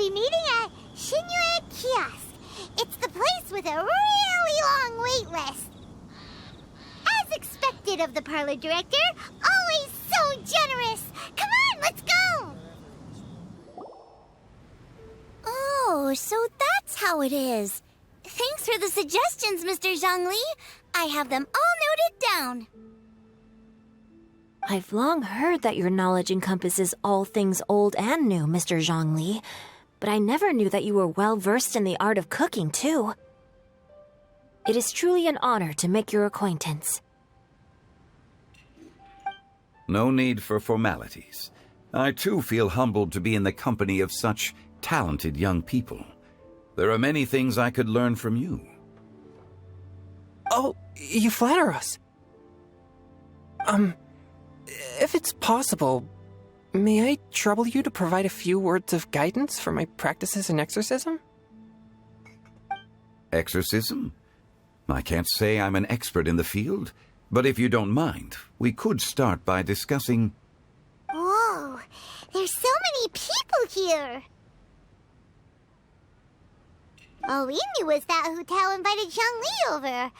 be meeting at Shinue Kiosk. It's the place with a really long wait list. As expected of the parlor director, always so generous. Come on, let's go! Oh, so that's how it is. Thanks for the suggestions, Mr. Zhongli. I have them all noted down. I've long heard that your knowledge encompasses all things old and new, Mr. Zhongli, but I never knew that you were well versed in the art of cooking, too. It is truly an honor to make your acquaintance. No need for formalities. I too feel humbled to be in the company of such talented young people. There are many things I could learn from you. Oh, you flatter us. If it's possible, may I trouble you to provide a few words of guidance for my practices in exorcism? Exorcism? I can't say I'm an expert in the field, but if you don't mind, we could start by discussing... Whoa, there's so many people here. All we knew was that Hu Tao invited Zhongli over.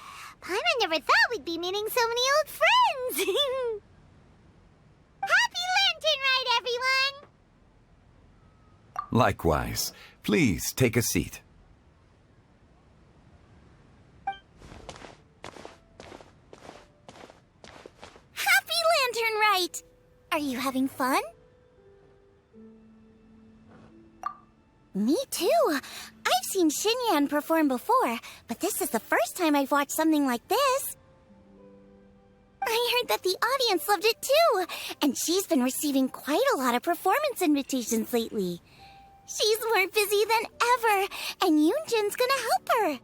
Paimon never thought we'd be meeting so many old friends. Happy Lantern Ride, everyone! Likewise. Please take a seat. Happy Lantern Rite! Are you having fun? Me too. I've seen Xinyan perform before, but this is the first time I've watched something like this. I heard that the audience loved it too, and she's been receiving quite a lot of performance invitations lately. She's more busy than ever, and Yoonjin's gonna help her.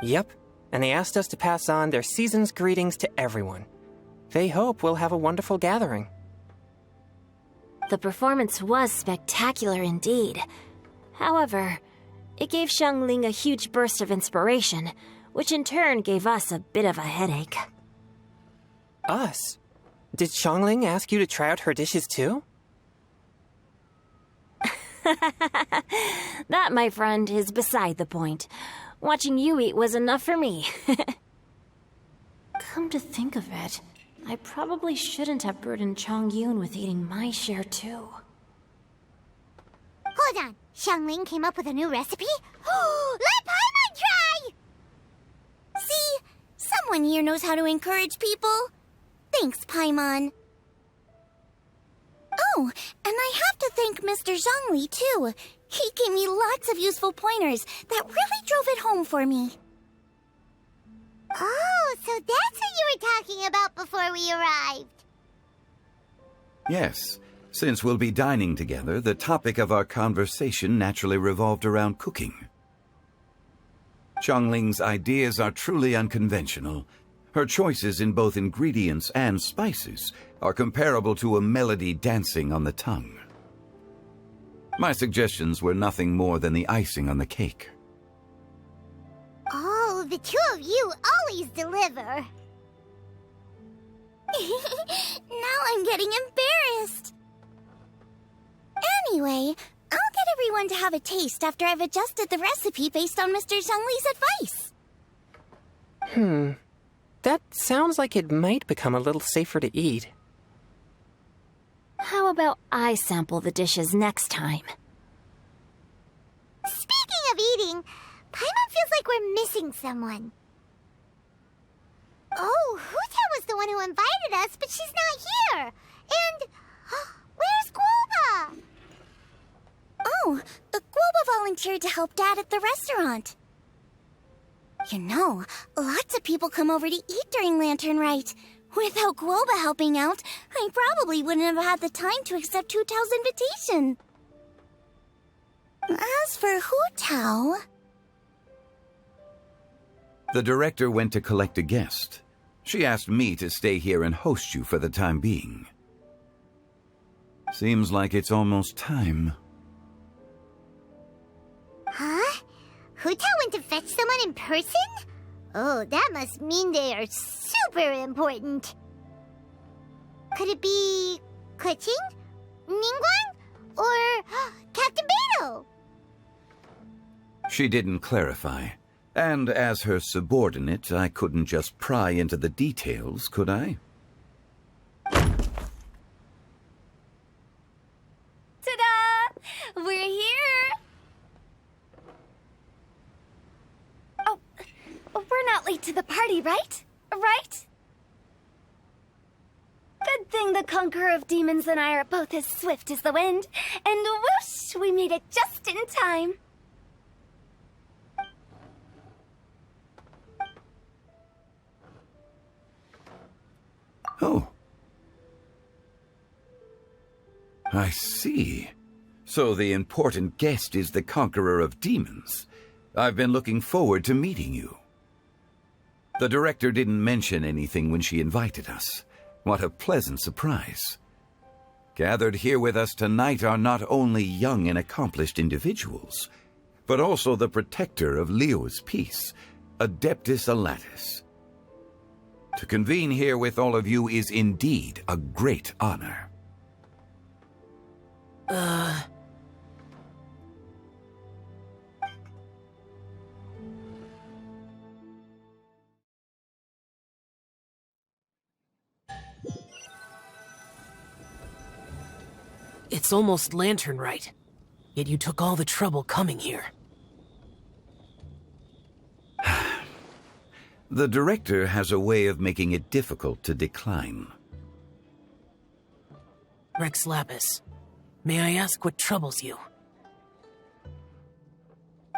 Yep, and they asked us to pass on their season's greetings to everyone. They hope we'll have a wonderful gathering. The performance was spectacular indeed. However, it gave Xiangling a huge burst of inspiration, which in turn gave us a bit of a headache. Us? Did Xiangling ask you to try out her dishes too? That, my friend, is beside the point. Watching you eat was enough for me. Come to think of it, I probably shouldn't have burdened Chongyun with eating my share too. Hold on, Xiangling came up with a new recipe? Let Paimon try! See? Someone here knows how to encourage people. Thanks, Paimon. Oh, and I have to thank Mr. Zhongli, too. He gave me lots of useful pointers that really drove it home for me. Oh, so that's what you were talking about before we arrived. Yes. Since we'll be dining together, the topic of our conversation naturally revolved around cooking. Xiangling's ideas are truly unconventional. Her choices in both ingredients and spices are comparable to a melody dancing on the tongue. My suggestions were nothing more than the icing on the cake. Oh, the two of you always deliver. Now I'm getting embarrassed. Anyway, I'll get everyone to have a taste after I've adjusted the recipe based on Mr. Zhongli's advice. That sounds like it might become a little safer to eat. How about I sample the dishes next time? Speaking of eating, Paimon feels like we're missing someone. Oh, Huta was the one who invited us, but she's not here. And where's Guoba? Oh, Guoba volunteered to help Dad at the restaurant. You know, lots of people come over to eat during Lantern Rite. Without Guoba helping out, I probably wouldn't have had the time to accept Hu Tao's invitation. As for Hu Tao... The director went to collect a guest. She asked me to stay here and host you for the time being. Seems like it's almost time. Huh? Huta went to fetch someone in person? Oh, that must mean they are super important. Could it be Kuching? Ningguang? Or Captain Beta? She didn't clarify. And as her subordinate, I couldn't just pry into the details, could I? Ta-da! We're here! Oh, we're not late to the party, right? Right? Good thing the Conqueror of Demons and I are both as swift as the wind. And whoosh, we made it just in time. Oh. I see. So the important guest is the Conqueror of Demons. I've been looking forward to meeting you. The director didn't mention anything when she invited us. What a pleasant surprise. Gathered here with us tonight are not only young and accomplished individuals, but also the protector of Leo's peace, Adeptus Alatus. To convene here with all of you is indeed a great honor. It's almost lantern right. Yet you took all the trouble coming here. The director has a way of making it difficult to decline. Rex Lapis, may I ask what troubles you?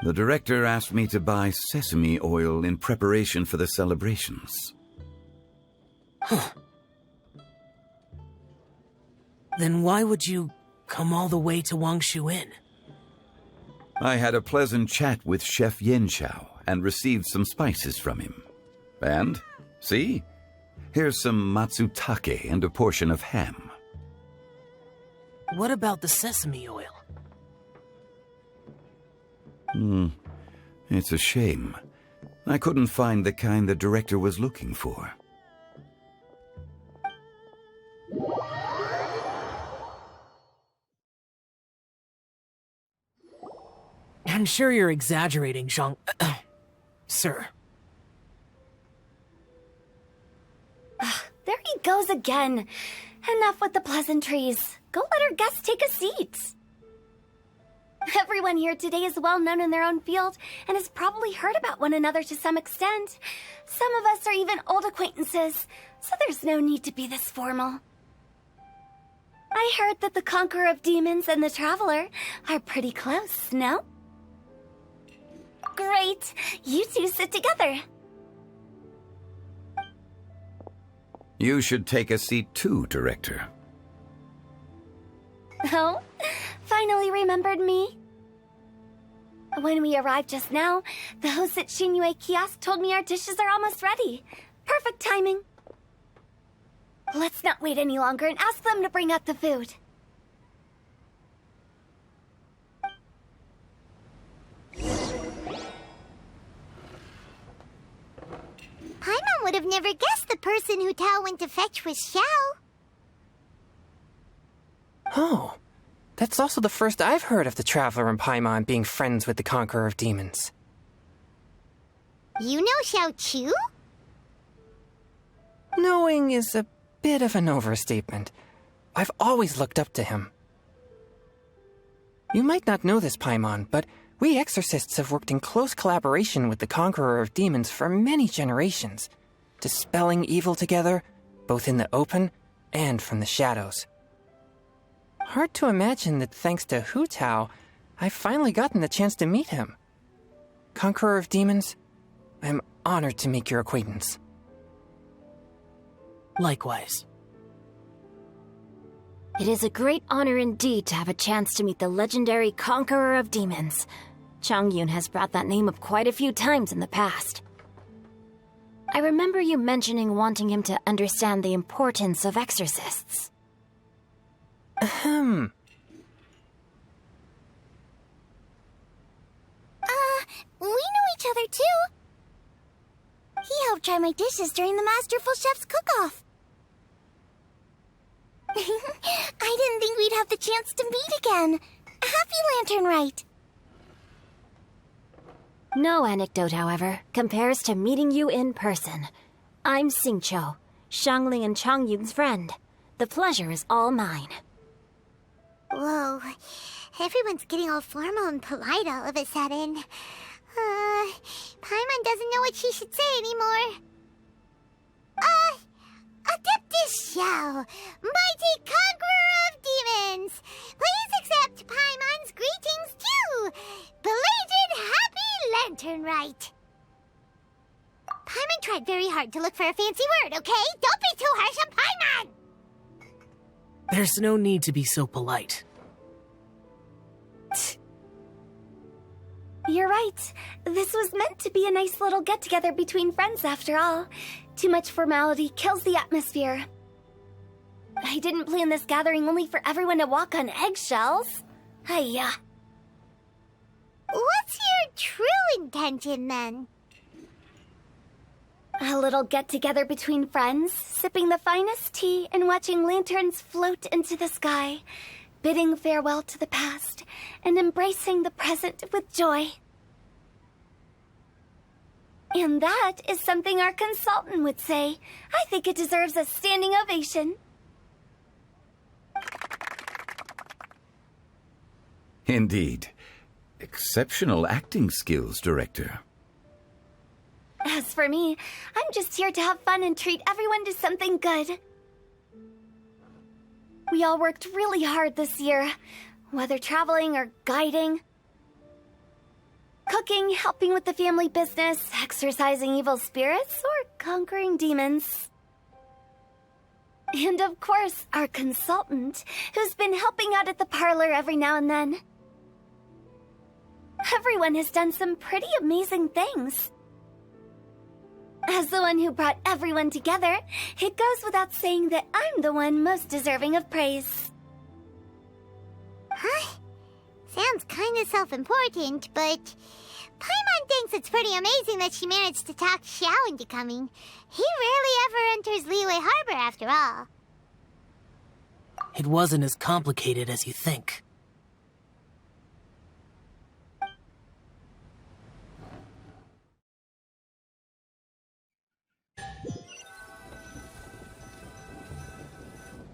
The director asked me to buy sesame oil in preparation for the celebrations. Then why would you come all the way to Wangshu Inn? I had a pleasant chat with Chef Yenchao and received some spices from him. And, see? Here's some matsutake and a portion of ham. What about the sesame oil? It's a shame. I couldn't find the kind the director was looking for. I'm sure you're exaggerating, Zhang... Sir. There he goes again. Enough with the pleasantries. Go let our guests take a seat. Everyone here today is well known in their own field and has probably heard about one another to some extent. Some of us are even old acquaintances, so there's no need to be this formal. I heard that the Conqueror of Demons and the Traveler are pretty close, no? Great! You two sit together. You should take a seat too, Director. Oh? Finally remembered me? When we arrived just now, the host at Shinyue Kiosk told me our dishes are almost ready. Perfect timing. Let's not wait any longer and ask them to bring out the food. Paimon would have never guessed the person who Tao went to fetch was Xiao. Oh, that's also the first I've heard of the Traveler and Paimon being friends with the Conqueror of Demons. You know Xiao Chu? Knowing is a bit of an overstatement. I've always looked up to him. You might not know this, Paimon, but we exorcists have worked in close collaboration with the Conqueror of Demons for many generations, dispelling evil together, both in the open and from the shadows. Hard to imagine that thanks to Hu Tao, I've finally gotten the chance to meet him. Conqueror of Demons, I'm honored to make your acquaintance. Likewise. It is a great honor indeed to have a chance to meet the legendary Conqueror of Demons. Changyun has brought that name up quite a few times in the past. I remember you mentioning wanting him to understand the importance of exorcists. We know each other too. He helped try my dishes during the Masterful Chef's cook-off. I didn't think we'd have the chance to meet again. Happy Lantern Rite. No anecdote, however, compares to meeting you in person. I'm Xingqiu, Shangling and Changyun's friend. The pleasure is all mine. Whoa, everyone's getting all formal and polite all of a sudden. Paimon doesn't know what she should say anymore. Adeptus Xiao, mighty conqueror of demons, please accept Paimon's greetings too. Belated Happy Lantern Rite. Paimon tried very hard to look for a fancy word, okay? Don't be too harsh on Paimon! There's no need to be so polite. You're right. This was meant to be a nice little get-together between friends after all. Too much formality kills the atmosphere. I didn't plan this gathering only for everyone to walk on eggshells. Hiya. What's your true intention, then? A little get-together between friends, sipping the finest tea and watching lanterns float into the sky, bidding farewell to the past and embracing the present with joy. And that is something our consultant would say. I think it deserves a standing ovation. Indeed. Exceptional acting skills, Director. As for me, I'm just here to have fun and treat everyone to something good. We all worked really hard this year, whether traveling or guiding. Cooking, helping with the family business, exorcising evil spirits, or conquering demons. And of course, our consultant, who's been helping out at the parlor every now and then. Everyone has done some pretty amazing things. As the one who brought everyone together, it goes without saying that I'm the one most deserving of praise. Huh? Sounds kind of self-important, but Paimon thinks it's pretty amazing that she managed to talk Xiao into coming. He rarely ever enters Liyue Harbor, after all. It wasn't as complicated as you think.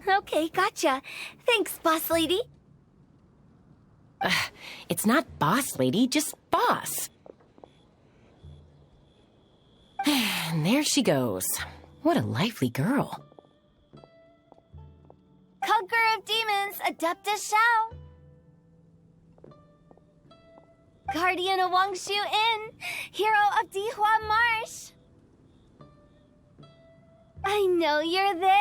Okay, gotcha. Thanks, boss lady. It's not boss lady, just boss. And there she goes. What a lively girl. Conqueror of demons, Adeptus Xiao. Guardian of Wangshu Inn, hero of Dihua Marsh. I know you're there.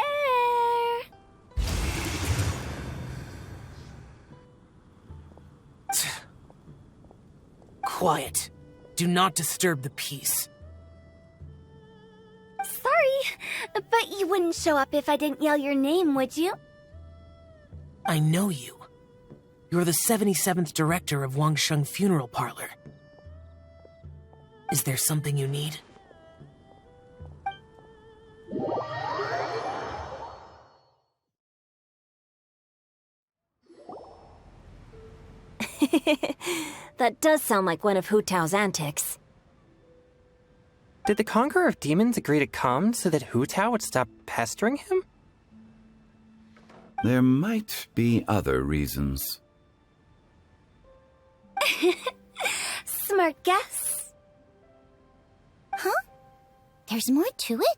Quiet. Do not disturb the peace. Sorry, but you wouldn't show up if I didn't yell your name, would you? I know you. You're the 77th director of Wangsheng Funeral Parlor. Is there something you need? That does sound like one of Hu Tao's antics. Did the Conqueror of Demons agree to come so that Hu Tao would stop pestering him? There might be other reasons. Smart guess. Huh? There's more to it?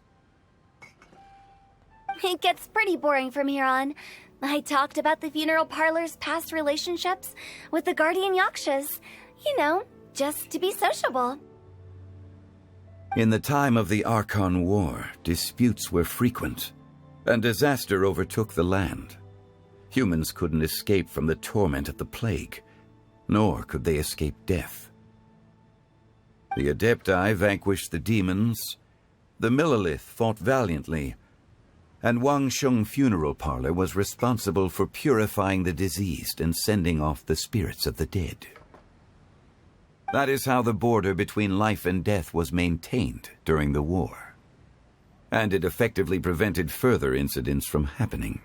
It gets pretty boring from here on. I talked about the funeral parlor's past relationships with the guardian yakshas. You know, just to be sociable. In the time of the Archon War, disputes were frequent, and disaster overtook the land. Humans couldn't escape from the torment of the plague, nor could they escape death. The Adepti vanquished the demons, the Millelith fought valiantly, and Wangsheng Funeral Parlor was responsible for purifying the diseased and sending off the spirits of the dead. That is how the border between life and death was maintained during the war. And it effectively prevented further incidents from happening.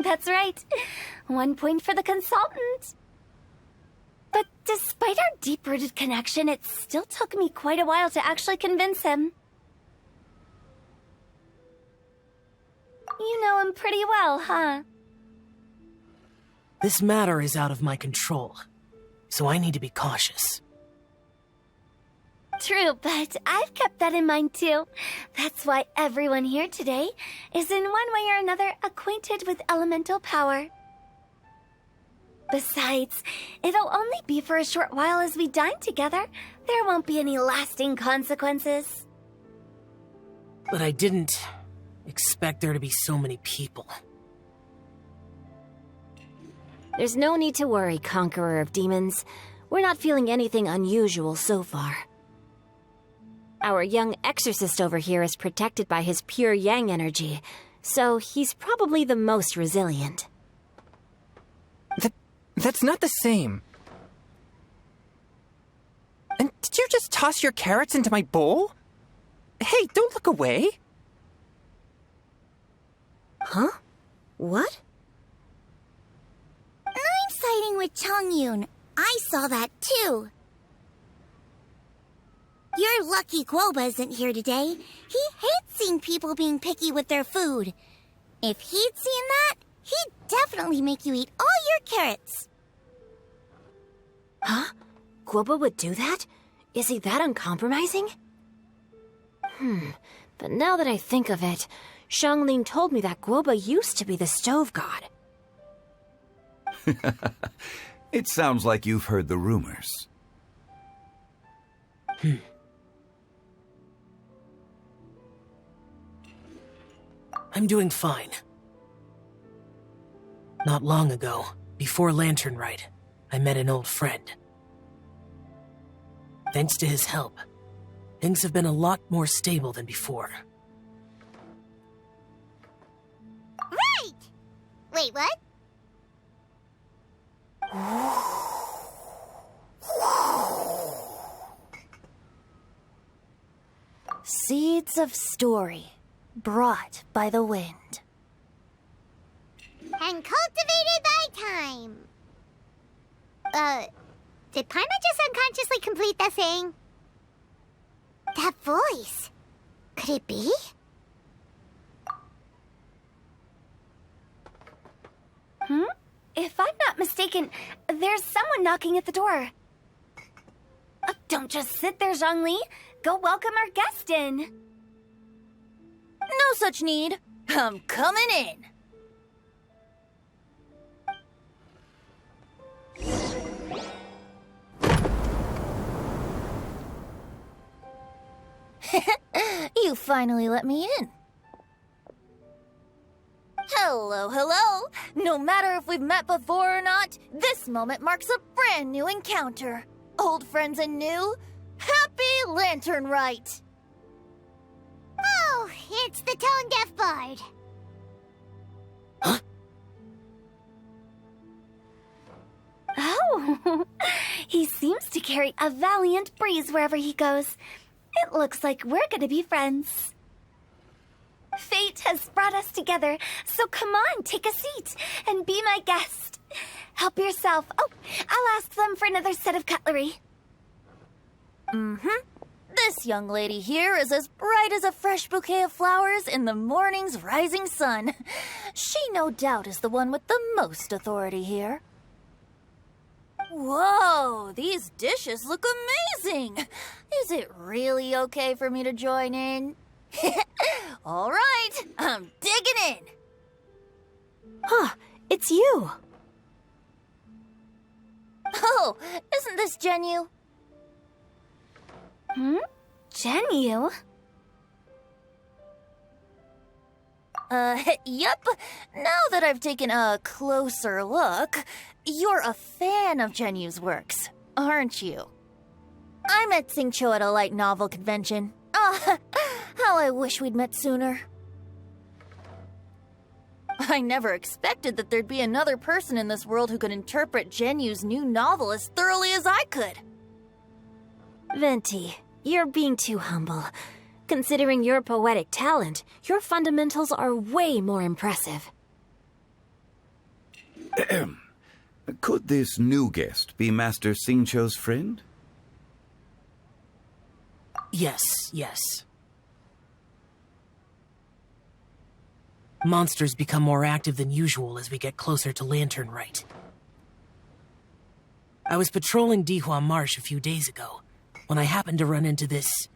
That's right. 1 point for the consultant. But despite our deep-rooted connection, it still took me quite a while to actually convince him. You know him pretty well, huh? This matter is out of my control, so I need to be cautious. True, but I've kept that in mind too. That's why everyone here today is in one way or another acquainted with elemental power. Besides, it'll only be for a short while as we dine together. There won't be any lasting consequences. But I didn't expect there to be so many people. There's no need to worry, Conqueror of Demons. We're not feeling anything unusual so far. Our young exorcist over here is protected by his pure yang energy, so he's probably the most resilient. That's not the same. And did you just toss your carrots into my bowl? Hey, don't look away. Huh? What? I'm siding with Chongyun. I saw that too. You're lucky Guoba isn't here today. He hates seeing people being picky with their food. If he'd seen that, he'd definitely make you eat all your carrots. Huh? Guoba would do that? Is he that uncompromising? But now that I think of it, Xiangling told me that Guoba used to be the stove god. It sounds like you've heard the rumors. I'm doing fine. Not long ago, before Lantern Rite, I met an old friend. Thanks to his help, things have been a lot more stable than before. Right! Wait, what? Seeds of story, brought by the wind. And cultivated by time. Did Paimon just unconsciously complete the thing? That voice. Could it be? If I'm not mistaken, there's someone knocking at the door. Don't just sit there, Zhongli. Go welcome our guest in. No such need. I'm coming in. You finally let me in. Hello, hello. No matter if we've met before or not, this moment marks a brand new encounter. Old friends and new, happy Lantern Rite. Oh, it's the tone-deaf bard. Oh, he seems to carry a valiant breeze wherever he goes. It looks like we're gonna be friends. Fate has brought us together, so come on, take a seat and be my guest. Help yourself. Oh, I'll ask them for another set of cutlery. This young lady here is as bright as a fresh bouquet of flowers in the morning's rising sun. She no doubt is the one with the most authority here. Whoa, these dishes look amazing. Is it really okay for me to join in? All right, I'm digging in. Huh, it's you. Oh, isn't this Genyu? Genyu? Yep. Now that I've taken a closer look, you're a fan of Genyu's works, aren't you? I met Xingqiu at a light novel convention. Ah, how I wish we'd met sooner. I never expected that there'd be another person in this world who could interpret Genyu's new novel as thoroughly as I could. Venti, you're being too humble. Considering your poetic talent, your fundamentals are way more impressive. Could this new guest be Master Xingqiu's friend? Yes. Monsters become more active than usual as we get closer to Lantern Rite. I was patrolling Dihua Marsh a few days ago, when I happened to run into this...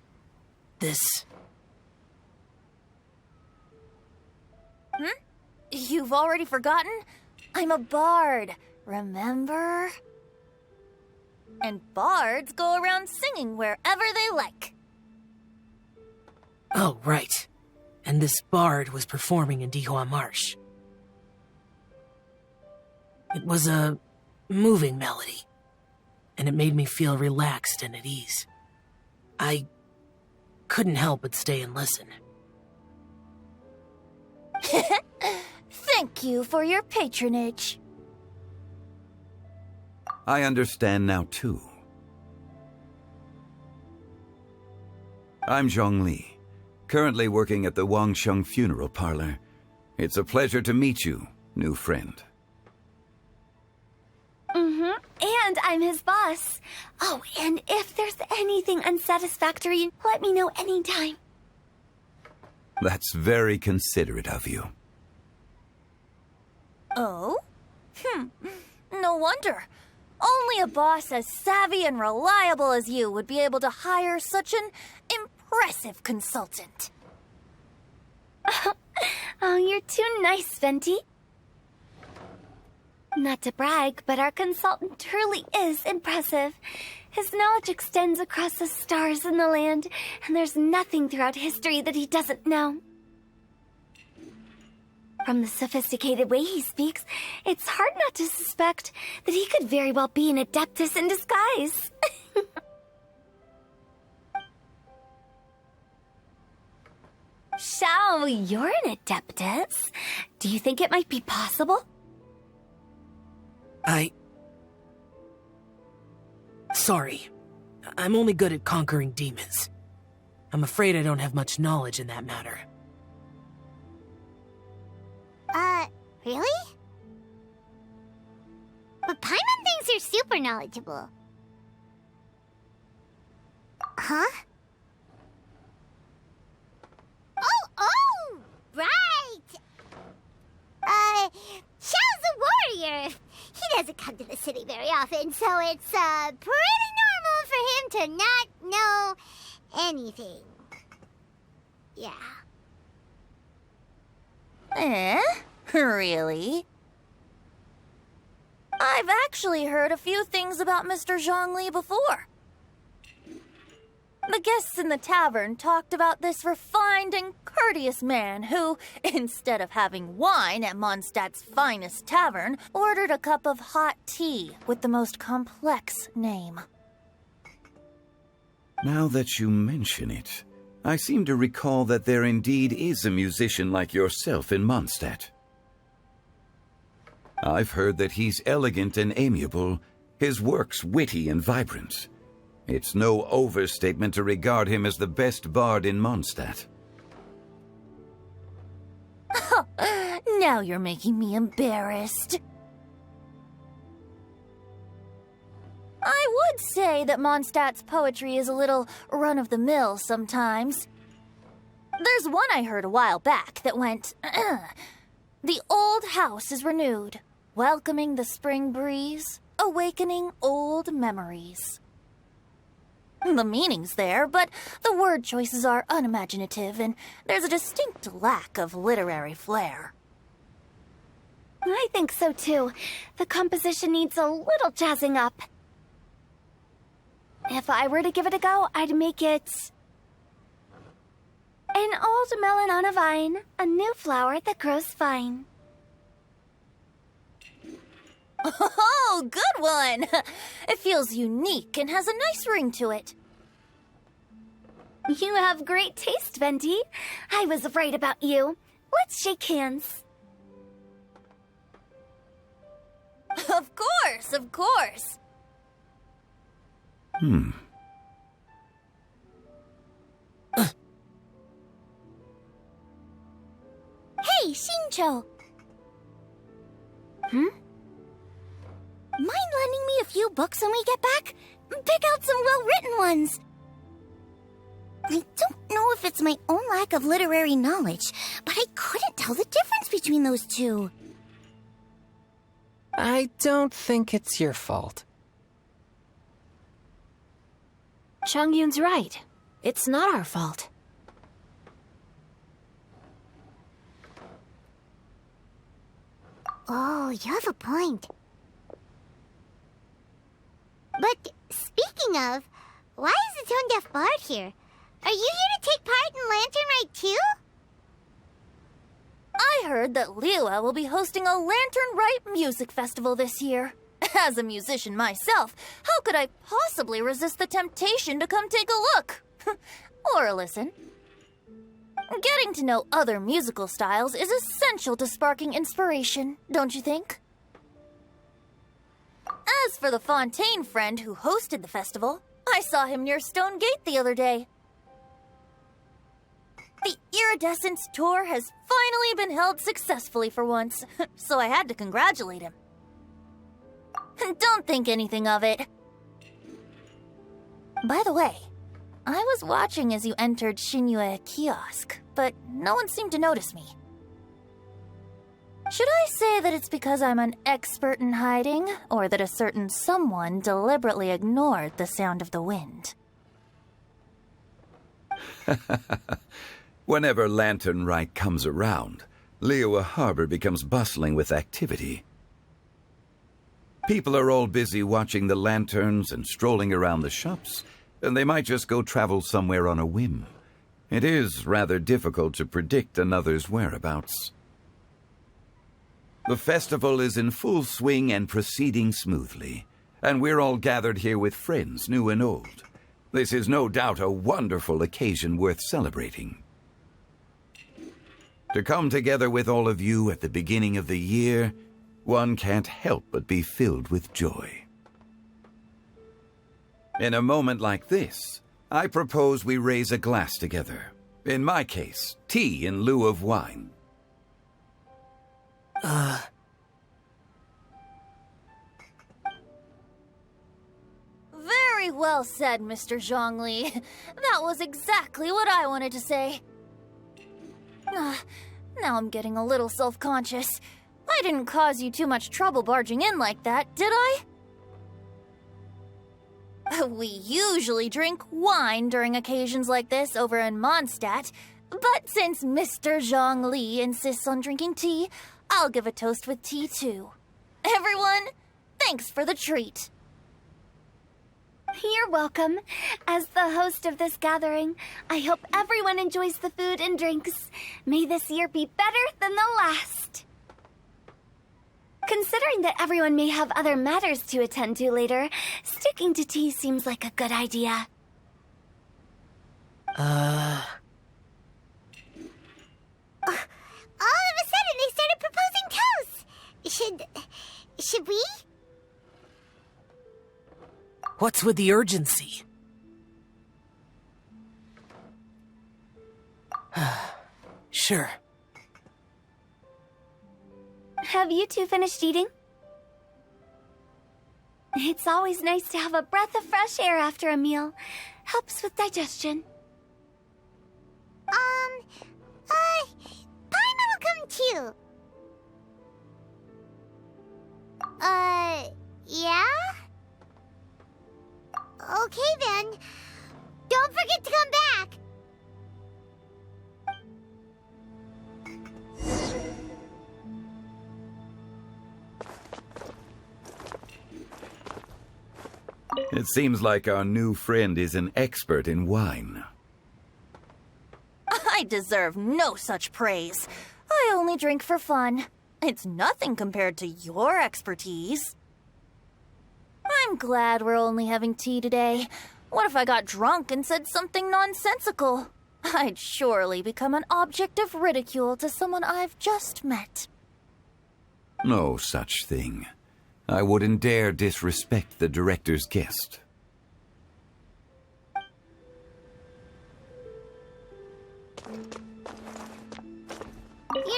You've already forgotten? I'm a bard, remember? And bards go around singing wherever they like. Oh, right. And this bard was performing in Dihua Marsh. It was a moving melody, and it made me feel relaxed and at ease. I couldn't help but stay and listen. Thank you for your patronage. I understand now, too. I'm Zhongli, currently working at the Wangsheng Funeral Parlor. It's a pleasure to meet you, new friend. And I'm his boss. Oh, and if there's anything unsatisfactory, let me know anytime. That's very considerate of you. Oh? No wonder. Only a boss as savvy and reliable as you would be able to hire such an impressive consultant. Oh, you're too nice, Venti. Not to brag, but our consultant truly is impressive. His knowledge extends across the stars and the land, and there's nothing throughout history that he doesn't know. From the sophisticated way he speaks, it's hard not to suspect that he could very well be an adeptus in disguise. Xiao, you're an adeptus. Do you think it might be possible? Sorry. I'm only good at conquering demons. I'm afraid I don't have much knowledge in that matter. Really? But Paimon thinks you're super knowledgeable. Huh? Oh, right! Xiao's a warrior. He doesn't come to the city very often, so it's, pretty normal for him to not know anything. Yeah. Really? I've actually heard a few things about Mr. Zhongli before. The guests in the tavern talked about this refined and courteous man who, instead of having wine at Mondstadt's finest tavern, ordered a cup of hot tea with the most complex name. Now that you mention it, I seem to recall that there indeed is a musician like yourself in Mondstadt. I've heard that he's elegant and amiable, his works witty and vibrant. It's no overstatement to regard him as the best bard in Mondstadt. Now you're making me embarrassed. I would say that Mondstadt's poetry is a little run-of-the-mill sometimes. There's one I heard a while back that went, "The old house is renewed, welcoming the spring breeze, awakening old memories." The meaning's there, but the word choices are unimaginative, and there's a distinct lack of literary flair. I think so too. The composition needs a little jazzing up. If I were to give it a go, I'd make it... An old melon on a vine, a new flower that grows fine. Oh, good one! It feels unique and has a nice ring to it. You have great taste, Venti. I was right about you. Let's shake hands. Of course, of course. Hey, Xingqiu! few books when we get back? Pick out some well-written ones. I don't know if it's my own lack of literary knowledge, but I couldn't tell the difference between those two. I don't think it's your fault. Chongyun's right. It's not our fault. Oh, you have a point. But speaking of, why is the tone-deaf bard here? Are you here to take part in Lantern Rite too? I heard that Liyue will be hosting a Lantern Rite music festival this year. As a musician myself, how could I possibly resist the temptation to come take a look? Or listen. Getting to know other musical styles is essential to sparking inspiration, don't you think? As for the Fontaine friend who hosted the festival, I saw him near Stone Gate the other day. The Iridescence tour has finally been held successfully for once, so I had to congratulate him. Don't think anything of it. By the way, I was watching as you entered Shinyue Kiosk, but no one seemed to notice me. Should I say that it's because I'm an expert in hiding, or that a certain someone deliberately ignored the sound of the wind? Whenever Lantern Rite comes around, Liyue Harbor becomes bustling with activity. People are all busy watching the lanterns and strolling around the shops, and they might just go travel somewhere on a whim. It is rather difficult to predict another's whereabouts. The festival is in full swing and proceeding smoothly, and we're all gathered here with friends, new and old. This is no doubt a wonderful occasion worth celebrating. To come together with all of you at the beginning of the year, one can't help but be filled with joy. In a moment like this, I propose we raise a glass together. In my case, tea in lieu of wine. Very well said, Mr. Zhongli. That was exactly what I wanted to say. Now I'm getting a little self-conscious. I didn't cause you too much trouble barging in like that, did I? We usually drink wine during occasions like this over in Mondstadt, but since Mr. Zhongli insists on drinking tea, I'll give a toast with tea too. Everyone, thanks for the treat. You're welcome. As the host of this gathering, I hope everyone enjoys the food and drinks. May this year be better than the last. Considering that everyone may have other matters to attend to later, sticking to tea seems like a good idea. All of a sudden, they started proposing toasts. Should we? What's with the urgency? Sure. Have you two finished eating? It's always nice to have a breath of fresh air after a meal. Helps with digestion. Paimon will come too. Yeah? Okay then. Don't forget to come back. It seems like our new friend is an expert in wine. I deserve no such praise. I only drink for fun. It's nothing compared to your expertise. I'm glad we're only having tea today. What if I got drunk and said something nonsensical? I'd surely become an object of ridicule to someone I've just met. No such thing. I wouldn't dare disrespect the director's guest. You're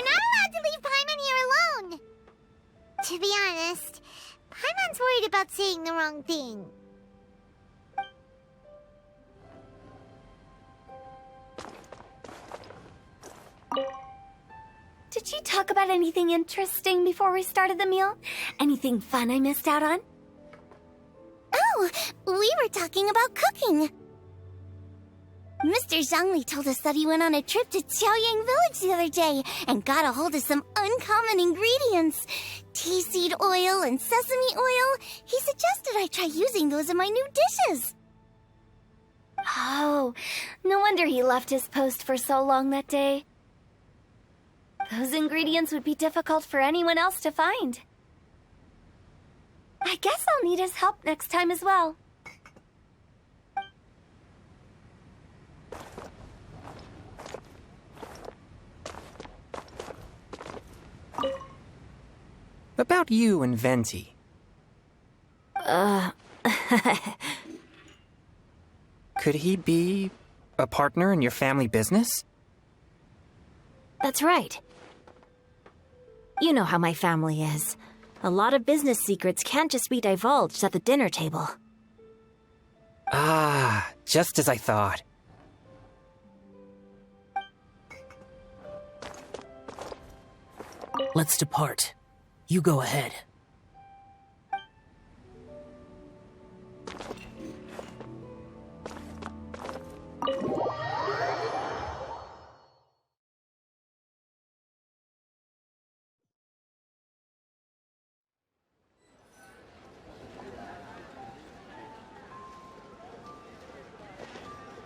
not allowed to leave Paimon here alone. To be honest, Paimon's worried about saying the wrong thing. Did you talk about anything interesting before we started the meal? Anything fun I missed out on? Oh, we were talking about cooking. Mr. Zhongli told us that he went on a trip to Xiaoyang Village the other day and got a hold of some uncommon ingredients. Tea seed oil and sesame oil. He suggested I try using those in my new dishes. Oh, no wonder he left his post for so long that day. Those ingredients would be difficult for anyone else to find. I guess I'll need his help next time as well. About you and Venti. Could he be a partner in your family business? That's right. You know how my family is. A lot of business secrets can't just be divulged at the dinner table. Ah, just as I thought. Let's depart. You go ahead.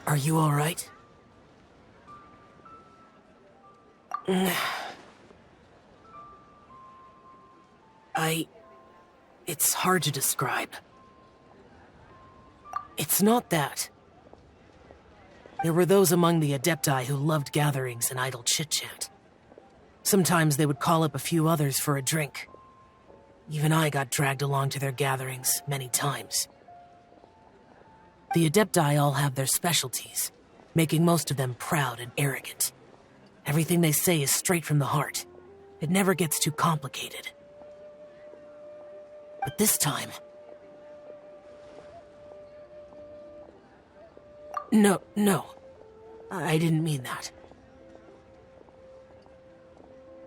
Are you all right? It's hard to describe. It's not that. There were those among the Adepti who loved gatherings and idle chit-chat. Sometimes they would call up a few others for a drink. Even I got dragged along to their gatherings many times. The Adepti all have their specialties, making most of them proud and arrogant. Everything they say is straight from the heart. It never gets too complicated. But this time... No. I didn't mean that.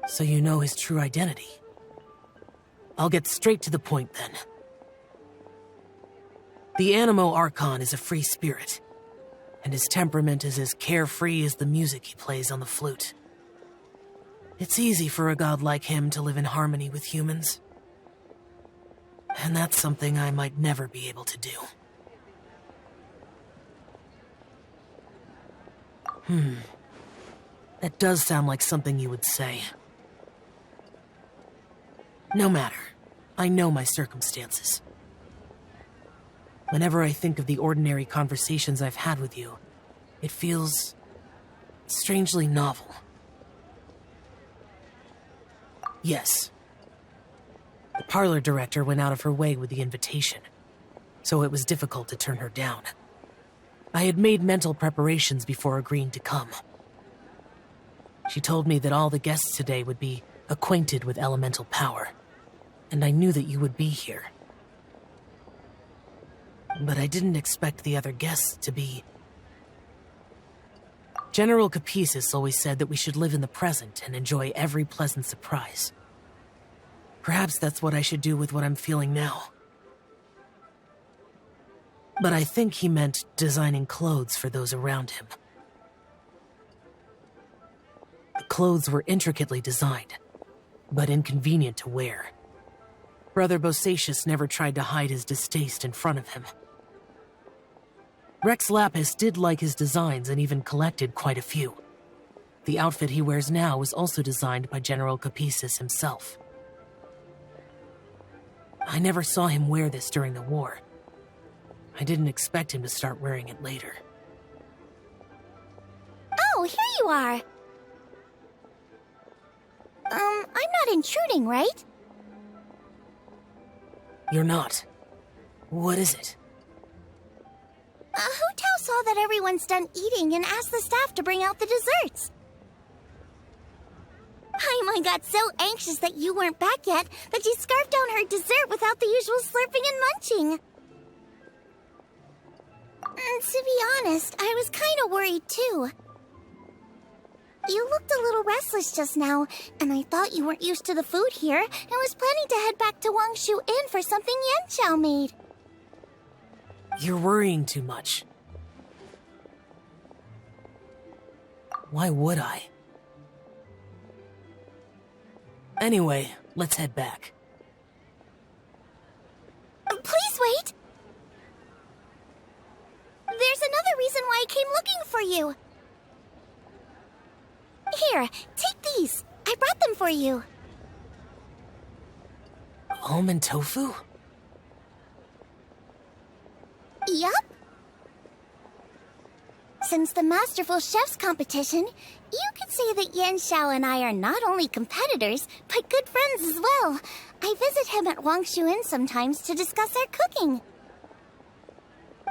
So you know his true identity. I'll get straight to the point then. The Animo Archon is a free spirit, and his temperament is as carefree as the music he plays on the flute. It's easy for a god like him to live in harmony with humans. And that's something I might never be able to do. That does sound like something you would say. No matter. I know my circumstances. Whenever I think of the ordinary conversations I've had with you, it feels strangely novel. Yes. The parlor director went out of her way with the invitation, so it was difficult to turn her down. I had made mental preparations before agreeing to come. She told me that all the guests today would be acquainted with elemental power, and I knew that you would be here. But I didn't expect the other guests to be... General Capisis always said that we should live in the present and enjoy every pleasant surprise. Perhaps that's what I should do with what I'm feeling now. But I think he meant designing clothes for those around him. The clothes were intricately designed, but inconvenient to wear. Brother Bosacius never tried to hide his distaste in front of him. Rex Lapis did like his designs and even collected quite a few. The outfit he wears now was also designed by General Capisis himself. I never saw him wear this during the war. I didn't expect him to start wearing it later. Oh, here you are. I'm not intruding, right? You're not. What is it? Hu Tao saw that everyone's done eating and asked the staff to bring out the desserts. I'm Paimon got so anxious that you weren't back yet that she scarfed down her dessert without the usual slurping and munching. To be honest, I was kind of worried too. You looked a little restless just now, and I thought you weren't used to the food here and was planning to head back to Wangshu Inn for something Yanxiao made. You're worrying too much. Why would I? Anyway, let's head back. Please wait! There's another reason why I came looking for you. Here, take these. I brought them for you. Almond tofu? Yup. Since the Masterful Chef's competition, you could say that Yanxiao and I are not only competitors, but good friends as well. I visit him at Wangshu Inn sometimes to discuss our cooking.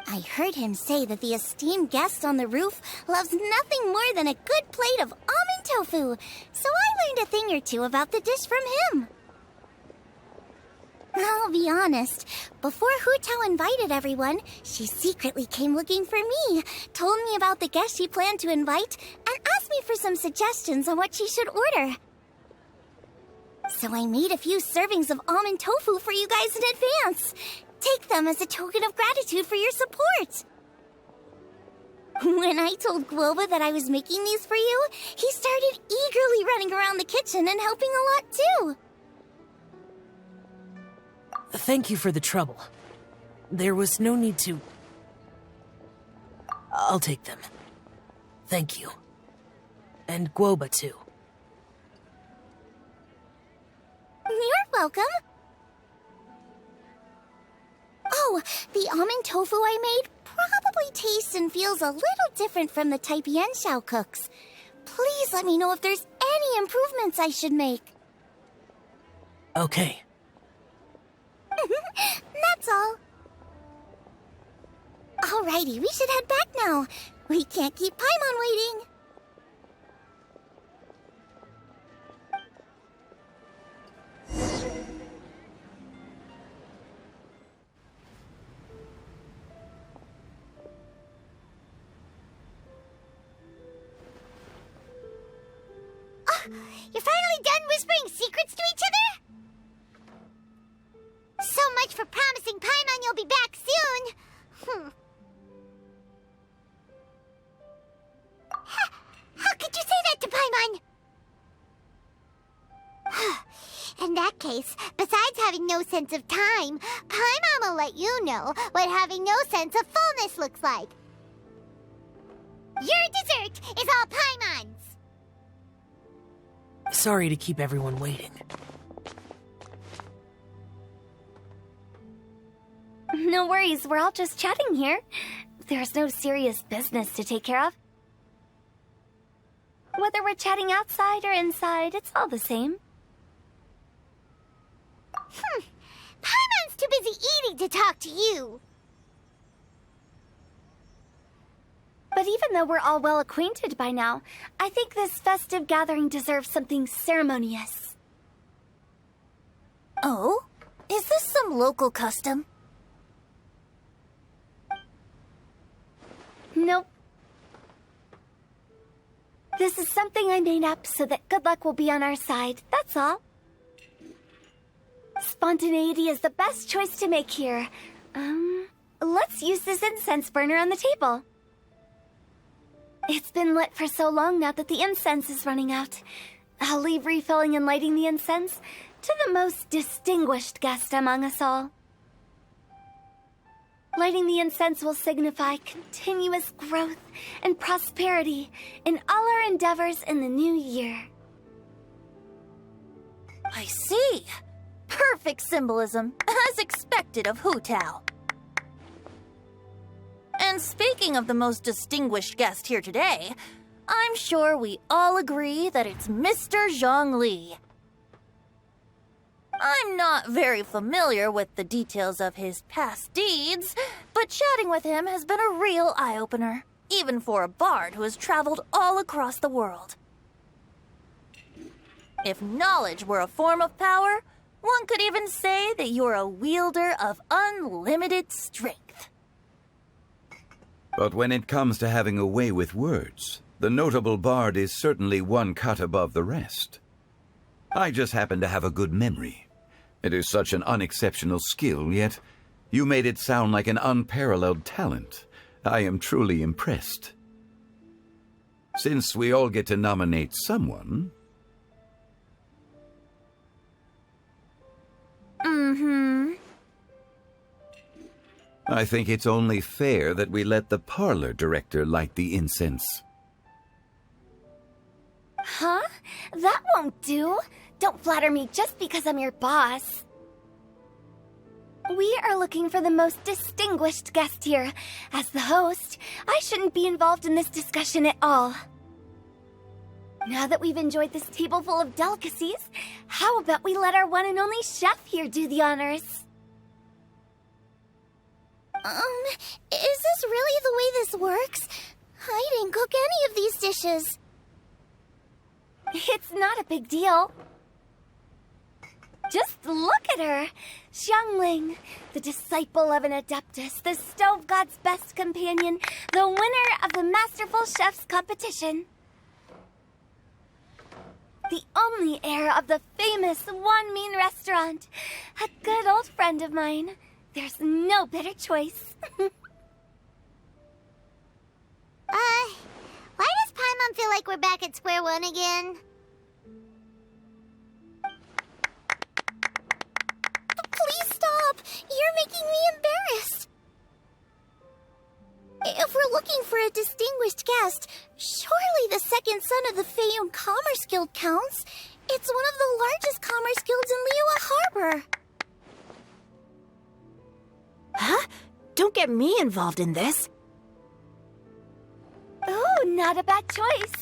I heard him say that the esteemed guest on the roof loves nothing more than a good plate of almond tofu, so I learned a thing or two about the dish from him. I'll be honest, before Hu Tao invited everyone, she secretly came looking for me, told me about the guests she planned to invite, and asked me for some suggestions on what she should order. So I made a few servings of almond tofu for you guys in advance. Take them as a token of gratitude for your support. When I told Guoba that I was making these for you, he started eagerly running around the kitchen and helping a lot too. Thank you for the trouble. There was no need to... I'll take them. Thank you. And Guoba too. You're welcome. Oh, the almond tofu I made probably tastes and feels a little different from the type Yanxiao cooks. Please let me know if there's any improvements I should make. Okay. That's all. Alrighty, we should head back now. We can't keep Paimon waiting. You're finally done whispering secrets to each other? So much for promising Paimon you'll be back soon. How could you say that to Paimon? In that case, besides having no sense of time, Paimon will let you know what having no sense of fullness looks like. Your dessert is all Paimon's. Sorry to keep everyone waiting. No worries, we're all just chatting here. There's no serious business to take care of. Whether we're chatting outside or inside, it's all the same. Paimon's too busy eating to talk to you. But even though we're all well acquainted by now, I think this festive gathering deserves something ceremonious. Oh? Is this some local custom? Nope. This is something I made up so that good luck will be on our side, that's all. Spontaneity is the best choice to make here. Let's use this incense burner on the table. It's been lit for so long now that the incense is running out. I'll leave refilling and lighting the incense to the most distinguished guest among us all. Lighting the incense will signify continuous growth and prosperity in all our endeavors in the new year. I see. Perfect symbolism, as expected of Hu Tao. And speaking of the most distinguished guest here today, I'm sure we all agree that it's Mr. Zhongli. I'm not very familiar with the details of his past deeds, but chatting with him has been a real eye-opener, even for a bard who has traveled all across the world. If knowledge were a form of power, one could even say that you're a wielder of unlimited strength. But when it comes to having a way with words, the notable bard is certainly one cut above the rest. I just happen to have a good memory. It is such an unexceptional skill, yet you made it sound like an unparalleled talent. I am truly impressed. Since we all get to nominate someone... I think it's only fair that we let the parlor director light the incense. Huh? That won't do. Don't flatter me just because I'm your boss. We are looking for the most distinguished guest here. As the host, I shouldn't be involved in this discussion at all. Now that we've enjoyed this table full of delicacies, how about we let our one and only chef here do the honors? Is this really the way this works? I didn't cook any of these dishes. It's not a big deal. Just look at her! Xiangling, the disciple of an adeptus, the stove god's best companion, the winner of the Masterful Chef's competition. The only heir of the famous One Mean restaurant. A good old friend of mine. There's no better choice. Why does Paimon feel like we're back at square one again? Please stop! You're making me embarrassed. If we're looking for a distinguished guest, surely the second son of the Feiyun Commerce Guild counts. It's one of the largest commerce guilds in Liyue Harbor. Huh? Don't get me involved in this. Oh, not a bad choice.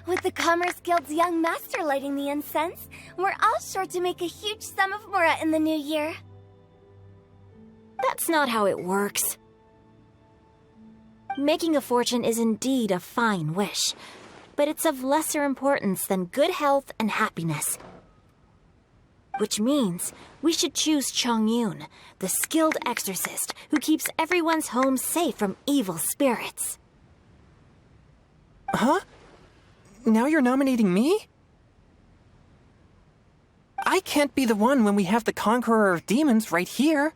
With the Commerce Guild's young master lighting the incense, we're all sure to make a huge sum of mora in the new year. That's not how it works. Making a fortune is indeed a fine wish, but it's of lesser importance than good health and happiness. Which means we should choose Chongyun, the skilled exorcist who keeps everyone's home safe from evil spirits. Huh? Now you're nominating me? I can't be the one when we have the Conqueror of Demons right here.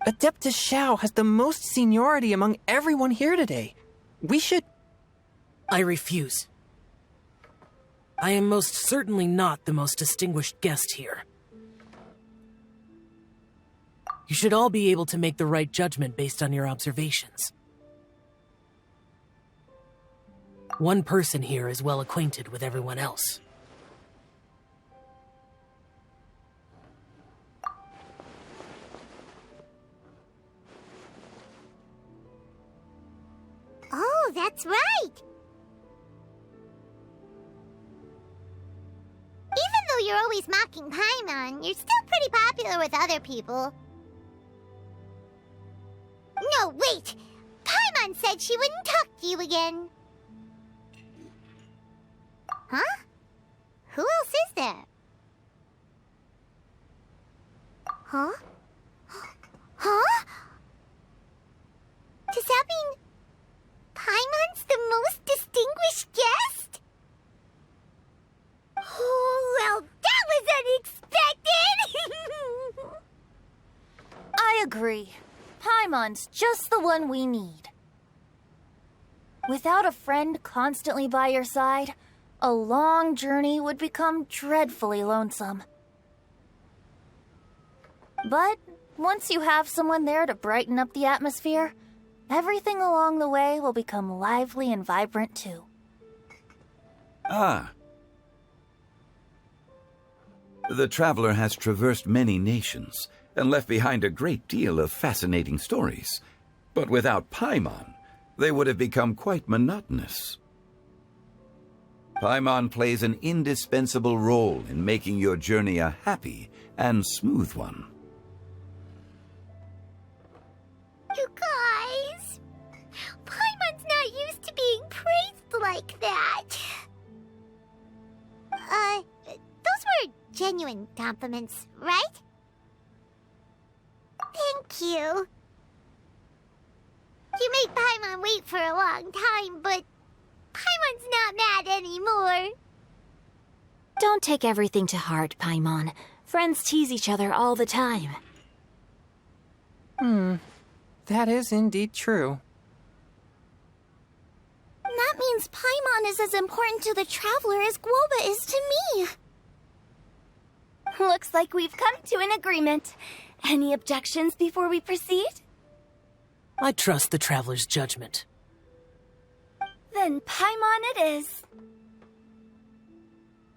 Adeptus Xiao has the most seniority among everyone here today. We should... I refuse. I am most certainly not the most distinguished guest here. You should all be able to make the right judgment based on your observations. One person here is well acquainted with everyone else. Oh, that's right! Even though you're always mocking Paimon, you're still pretty popular with other people. No, wait! Paimon said she wouldn't talk to you again. Huh? Who else is there? Huh? Huh? Does that mean Paimon's the most distinguished guest? Oh, well, that was unexpected! I agree. Paimon's just the one we need. Without a friend constantly by your side, a long journey would become dreadfully lonesome. But once you have someone there to brighten up the atmosphere, everything along the way will become lively and vibrant too. Ah. The traveler has traversed many nations and left behind a great deal of fascinating stories. But without Paimon, they would have become quite monotonous. Paimon plays an indispensable role in making your journey a happy and smooth one. You guys, Paimon's not used to being praised like that. genuine compliments, right? Thank you. You made Paimon wait for a long time, but Paimon's not mad anymore. Don't take everything to heart, Paimon. Friends tease each other all the time. That is indeed true. That means Paimon is as important to the Traveler as Guoba is to me. Looks like we've come to an agreement. Any objections before we proceed? I trust the Traveler's judgment. Then Paimon it is.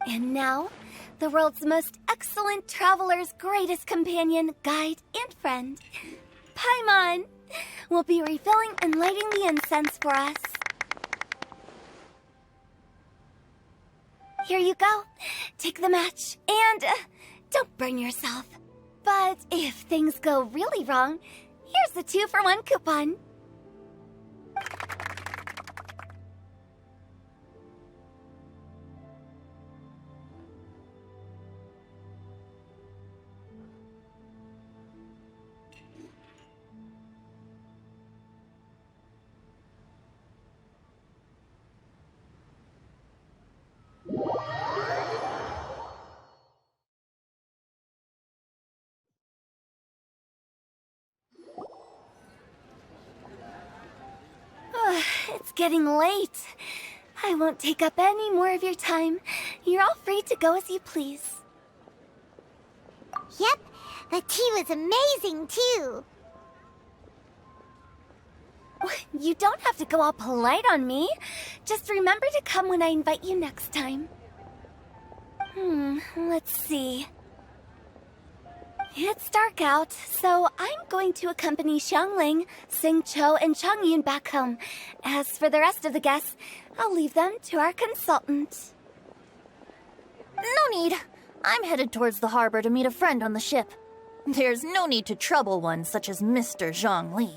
And now, the world's most excellent traveler's greatest companion, guide, and friend, Paimon, will be refilling and lighting the incense for us. Here you go. Take the match, and don't burn yourself. But if things go really wrong, here's the 2-for-1 coupon. It's getting late. I won't take up any more of your time. You're all free to go as you please. Yep, the tea was amazing, too. You don't have to go all polite on me. Just remember to come when I invite you next time. Let's see. It's dark out, so I'm going to accompany Xiangling, Xingqiu, and Changyun back home. As for the rest of the guests, I'll leave them to our consultant. No need. I'm headed towards the harbor to meet a friend on the ship. There's no need to trouble one such as Mr. Zhongli.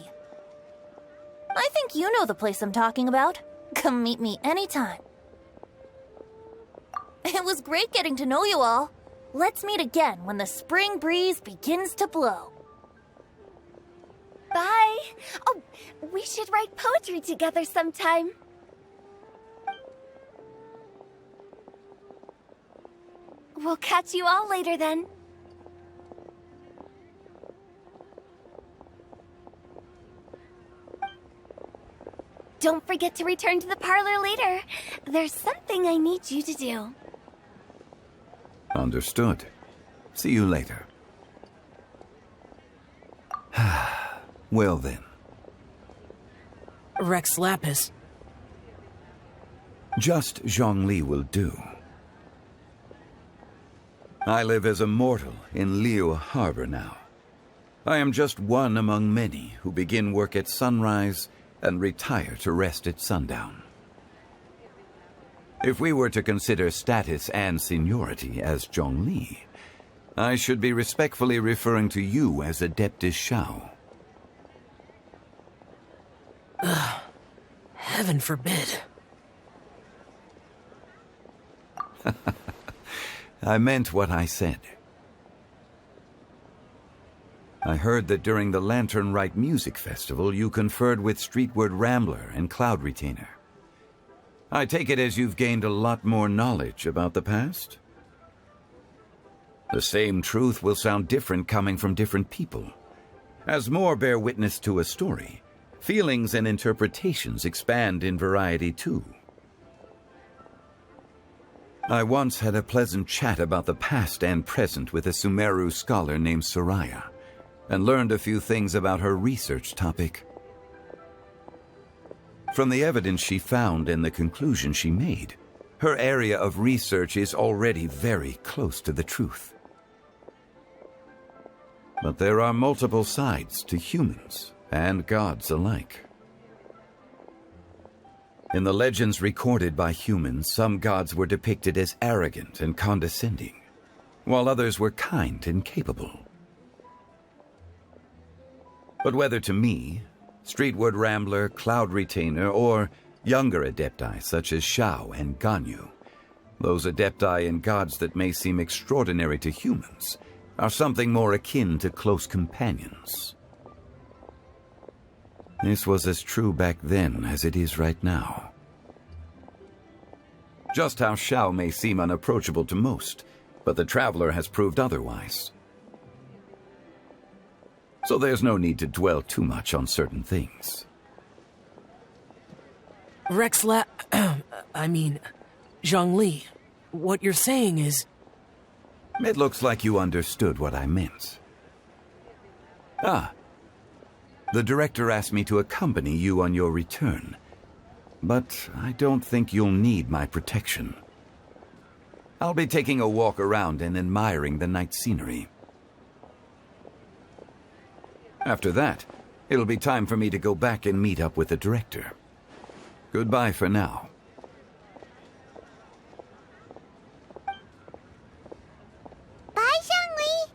I think you know the place I'm talking about. Come meet me anytime. It was great getting to know you all. Let's meet again when the spring breeze begins to blow. Bye. Oh, we should write poetry together sometime. We'll catch you all later then. Don't forget to return to the parlor later. There's something I need you to do. Understood. See you later. Well then. Rex Lapis. Just Zhongli will do. I live as a mortal in Liu Harbor now. I am just one among many who begin work at sunrise and retire to rest at sundown. If we were to consider status and seniority as Zhongli, I should be respectfully referring to you as Adeptus Shao. Heaven forbid. I meant what I said. I heard that during the Lantern Rite Music Festival, you conferred with Streetward Rambler and Cloud Retainer. I take it as you've gained a lot more knowledge about the past? The same truth will sound different coming from different people. As more bear witness to a story, feelings and interpretations expand in variety too. I once had a pleasant chat about the past and present with a Sumeru scholar named Soraya, and learned a few things about her research topic. From the evidence she found and the conclusion she made, her area of research is already very close to the truth. But there are multiple sides to humans and gods alike. In the legends recorded by humans, some gods were depicted as arrogant and condescending, while others were kind and capable. But whether to me, Streetward Rambler, Cloud Retainer, or younger adepti such as Shao and Ganyu, Those adepti and gods that may seem extraordinary to humans are something more akin to close companions. This was as true back then as it is right now. Just how Shao may seem unapproachable to most, but the Traveler has proved otherwise. So there's no need to dwell too much on certain things. Zhongli, what you're saying is... It looks like you understood what I meant. The director asked me to accompany you on your return, but I don't think you'll need my protection. I'll be taking a walk around and admiring the night scenery. After that, it'll be time for me to go back and meet up with the director. Goodbye for now. Bye, Zhongli!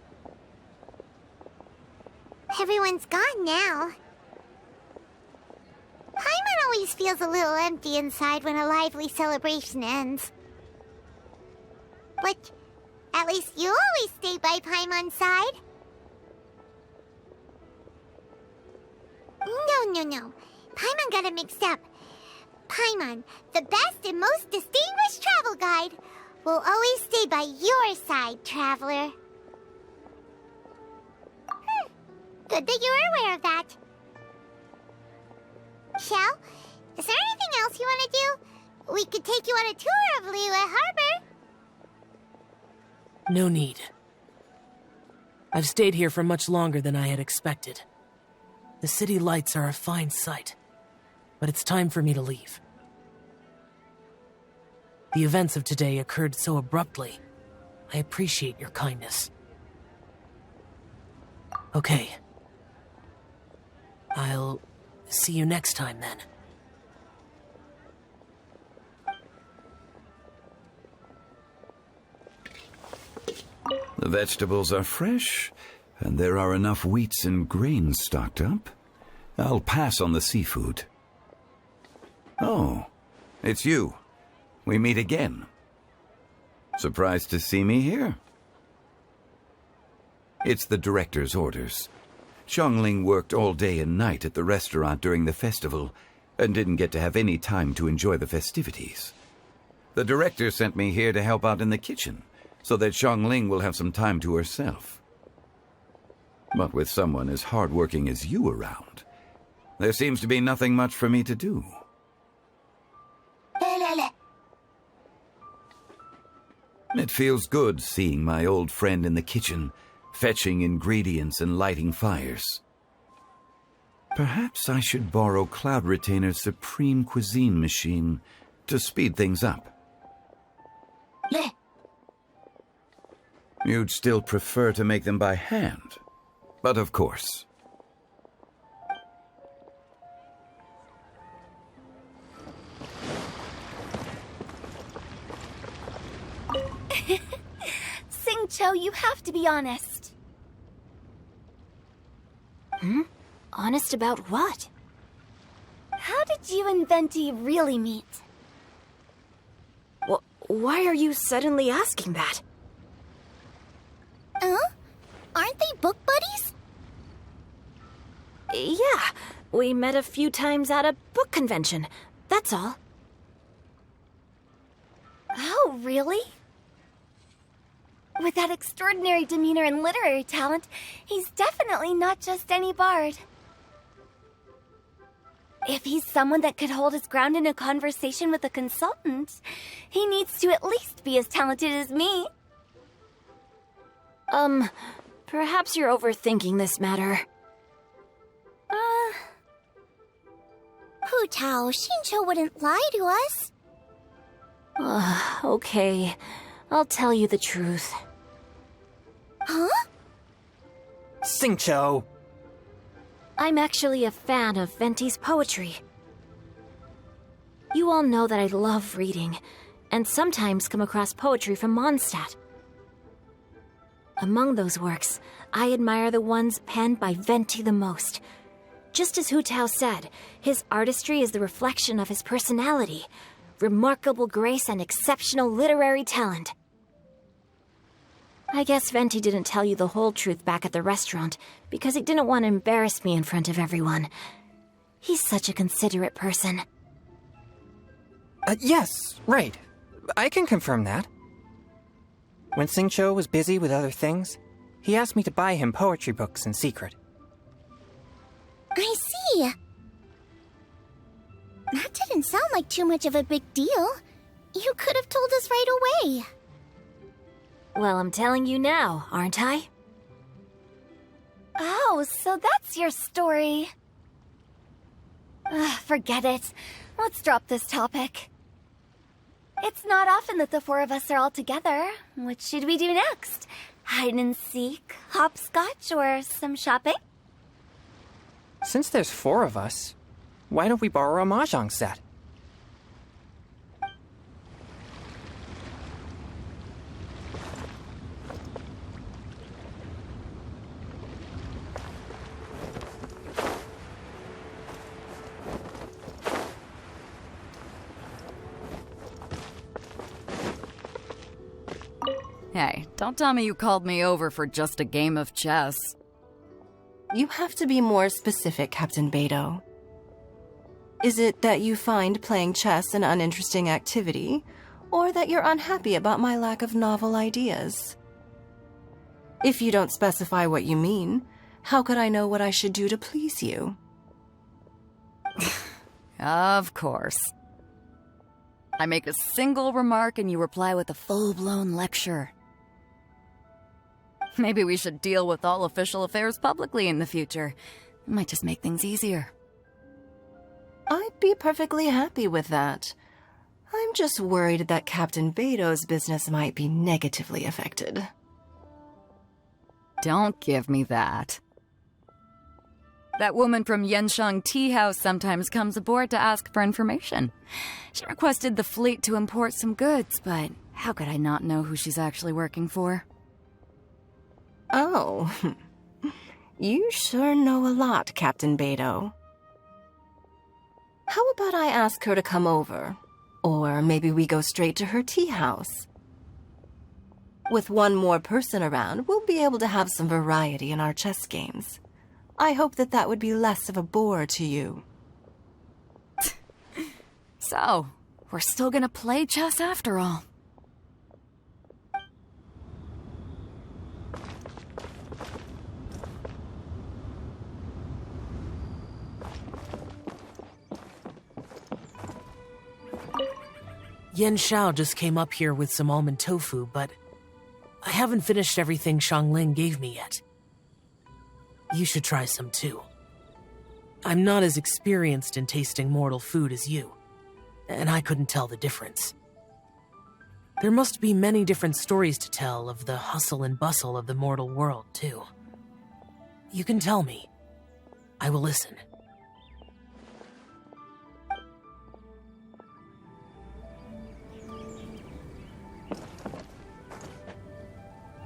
Everyone's gone now. Paimon always feels a little empty inside when a lively celebration ends. But at least you always stay by Paimon's side. No. Paimon got it mixed up. Paimon, the best and most distinguished travel guide, will always stay by your side, Traveler. Good that you're aware of that. Shell, is there anything else you want to do? We could take you on a tour of Liyue Harbor. No need. I've stayed here for much longer than I had expected. The city lights are a fine sight, but it's time for me to leave. The events of today occurred so abruptly. I appreciate your kindness. Okay. I'll see you next time, then. The vegetables are fresh, and there are enough wheats and grains stocked up. I'll pass on the seafood. Oh, it's you. We meet again. Surprised to see me here? It's the director's orders. Xiangling worked all day and night at the restaurant during the festival, and didn't get to have any time to enjoy the festivities. The director sent me here to help out in the kitchen, so that Xiangling will have some time to herself. But with someone as hardworking as you around, there seems to be nothing much for me to do. It feels good seeing my old friend in the kitchen, fetching ingredients and lighting fires. Perhaps I should borrow Cloud Retainer's Supreme Cuisine machine to speed things up. You'd still prefer to make them by hand, but of course. Xingqiu, you have to be honest. Honest about what? How did you and Venti really meet? Why are you suddenly asking that? Aren't they book buddies? Yeah, we met a few times at a book convention. That's all. Oh, really? With that extraordinary demeanor and literary talent, he's definitely not just any bard. If he's someone that could hold his ground in a conversation with a consultant, he needs to at least be as talented as me. Perhaps you're overthinking this matter. Hu Tao, Xingqiu wouldn't lie to us. Okay. I'll tell you the truth. Huh? Xingqiu! I'm actually a fan of Venti's poetry. You all know that I love reading, and sometimes come across poetry from Mondstadt. Among those works, I admire the ones penned by Venti the most. Just as Hu Tao said, his artistry is the reflection of his personality, remarkable grace, and exceptional literary talent. I guess Venti didn't tell you the whole truth back at the restaurant because he didn't want to embarrass me in front of everyone. He's such a considerate person. Yes, right. I can confirm that. When Xingqiu was busy with other things, he asked me to buy him poetry books in secret. I see. That didn't sound like too much of a big deal. You could have told us right away. Well, I'm telling you now, aren't I? Oh, so that's your story. Forget it. Let's drop this topic. It's not often that the four of us are all together. What should we do next? Hide and seek, hopscotch, or some shopping? Since there's 4 of us, why don't we borrow a mahjong set? Hey, don't tell me you called me over for just a game of chess. You have to be more specific, Captain Beidou. Is it that you find playing chess an uninteresting activity, or that you're unhappy about my lack of novel ideas? If you don't specify what you mean, how could I know what I should do to please you? Of course. I make a single remark and you reply with a full-blown lecture. Maybe we should deal with all official affairs publicly in the future. It might just make things easier. I'd be perfectly happy with that. I'm just worried that Captain Beidou's business might be negatively affected. Don't give me that. That woman from Yenshang Tea House sometimes comes aboard to ask for information. She requested the fleet to import some goods, but how could I not know who she's actually working for? Oh, you sure know a lot, Captain Beidou. How about I ask her to come over? Or maybe we go straight to her tea house. With one more person around, we'll be able to have some variety in our chess games. I hope that would be less of a bore to you. So, we're still gonna play chess after all. Yen Xiao just came up here with some almond tofu, but I haven't finished everything Xiangling gave me yet. You should try some too. I'm not as experienced in tasting mortal food as you, and I couldn't tell the difference. There must be many different stories to tell of the hustle and bustle of the mortal world, too. You can tell me. I will listen.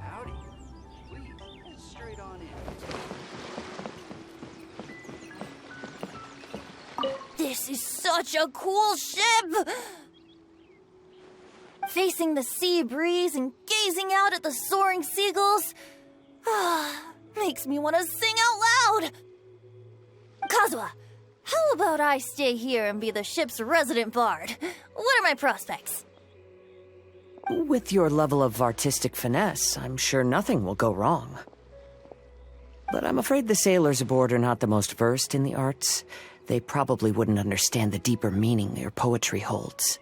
Howdy. Please, head straight on in. This is such a cool ship! Facing the sea breeze and gazing out at the soaring seagulls, makes me want to sing out loud! Kazuha, how about I stay here and be the ship's resident bard? What are my prospects? With your level of artistic finesse, I'm sure nothing will go wrong. But I'm afraid the sailors aboard are not the most versed in the arts. They probably wouldn't understand the deeper meaning your poetry holds.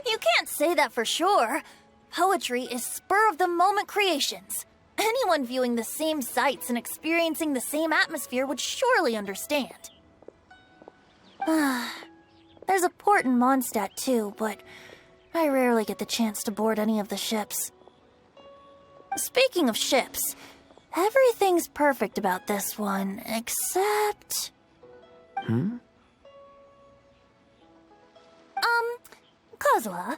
You can't say that for sure. Poetry is spur-of-the-moment creations. Anyone viewing the same sights and experiencing the same atmosphere would surely understand. There's a port in Mondstadt too, but I rarely get the chance to board any of the ships. Speaking of ships, everything's perfect about this one, except... Kazuha,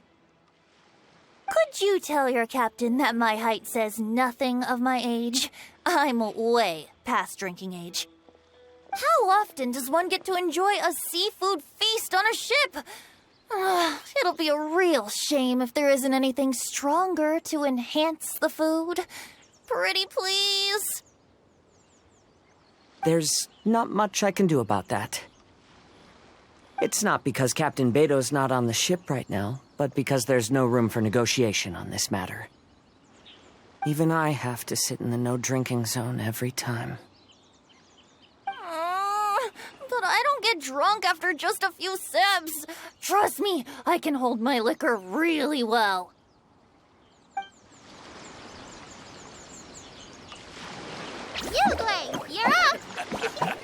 could you tell your captain that my height says nothing of my age? I'm way past drinking age. How often does one get to enjoy a seafood feast on a ship? It'll be a real shame if there isn't anything stronger to enhance the food. Pretty please. There's not much I can do about that. It's not because Captain Beto's not on the ship right now, but because there's no room for negotiation on this matter. Even I have to sit in the no-drinking zone every time. But I don't get drunk after just a few sips. Trust me, I can hold my liquor really well. Yugway, you're up!